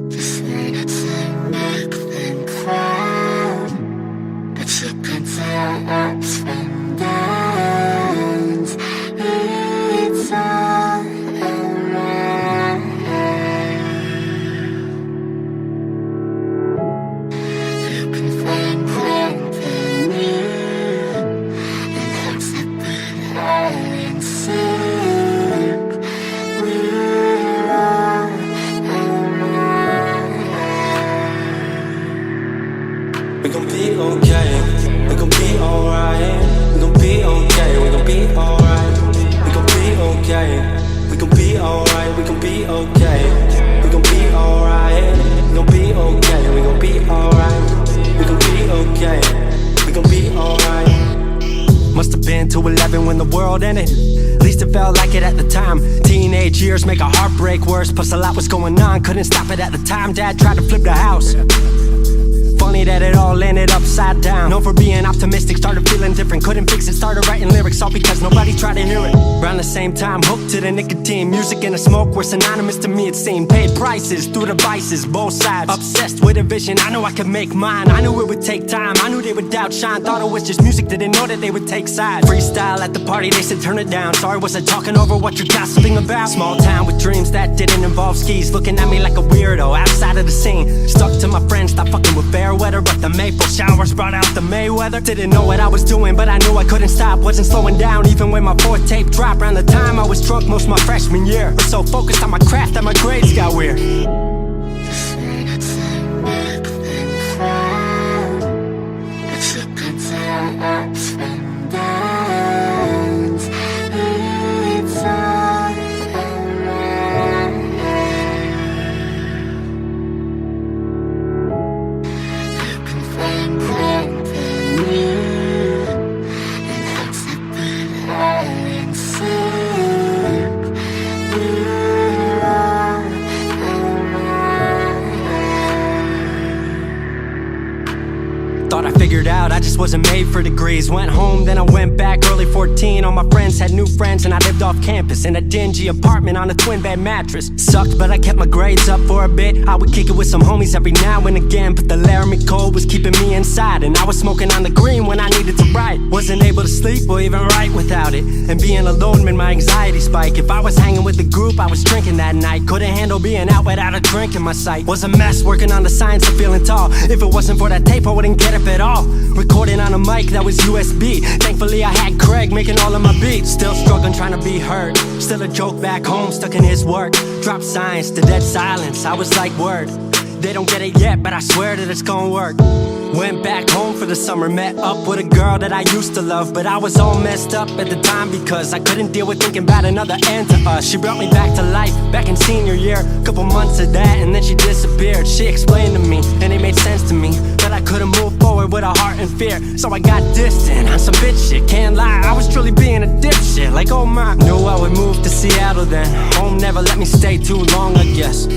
Just need to make them proud, but you can tell ups and downs. It's all around. You can find company in hopes that we're all in sync. We're all around. We gon' be okay, we gon' be alright. We gon' be okay, we gon' be alright. We gon' be okay, we gon' be alright. We gon' be okay, we gon' be alright. We gon' be okay, we gon' be alright. We gon' be okay, we gon' be alright. Must've been 211 when the world ended. At least it felt like it at the time. Teenage years make a heartbreak worse. Plus a lot was going on, couldn't stop it at the time. Dad tried to flip the house. Funny that it all ended upside down. Known for being optimistic, started feeling different. Couldn't fix it, started writing lyrics, all because nobody tried to hear it. Around the same time, hooked to the nicotine. Music and the smoke were synonymous to me, it seemed. Paid prices through the vices, both sides. Obsessed with a vision, I knew I could make mine. I knew it would take time, I knew they would outshine. Thought it was just music, didn't know that they would take sides. Freestyle at the party, they said turn it down. Sorry, was I talking over what you're gossiping about? Small town with dreams that didn't involve skis. Looking at me like a weirdo, outside of the scene. Stuck to my friends, stopped fucking with fair weather. But the maple showers brought out the Mayweather. Didn't know what I was doing, but I knew I couldn't stop. Wasn't slowing down, even when my fourth tape dropped. Around the time I was drunk most my freshman year. Was so focused on my craft that my grades got weird. Just need to make them proud, but you can tell ups and downs. It's all around. You can find company in hopes that we're all in sync. We're all around. Thought I figured out I just wasn't made for degrees. Went home, then I went back early 14. All my friends had new friends and I lived off campus in a dingy apartment on a twin bed mattress. Sucked, but I kept my grades up for a bit. I would kick it with some homies every now and again, but the Laramie cold was keeping me inside. And I was smoking on the green when I needed to write. Wasn't able to sleep or even write without it. And being alone made my anxiety spike. If I was hanging with the group, I was drinking that night. Couldn't handle being out without a drink in my sight. Was a mess working on the science of feeling tall. If it wasn't for that tape, I wouldn't get up at all. Recording on a mic that was USB. Thankfully I had Craig making all of my beats. Still struggling trying to be heard. Still a joke back home, stuck in his work. Dropped science to dead silence, I was like word. They don't get it yet, but I swear that it's gonna work. Went back home for the summer, met up with a girl that I used to love. But I was all messed up at the time because I couldn't deal with thinking about another end to us. She brought me back to life, back in senior year. Couple months of that and then she disappeared. She explained to me, and it made sense to me, that I couldn't move forward with a heart in fear. So I got distant on some bitch shit, can't lie, I was truly being a dipshit. Like oh my, knew I would move to Seattle then. Home never let me stay too long, I guess.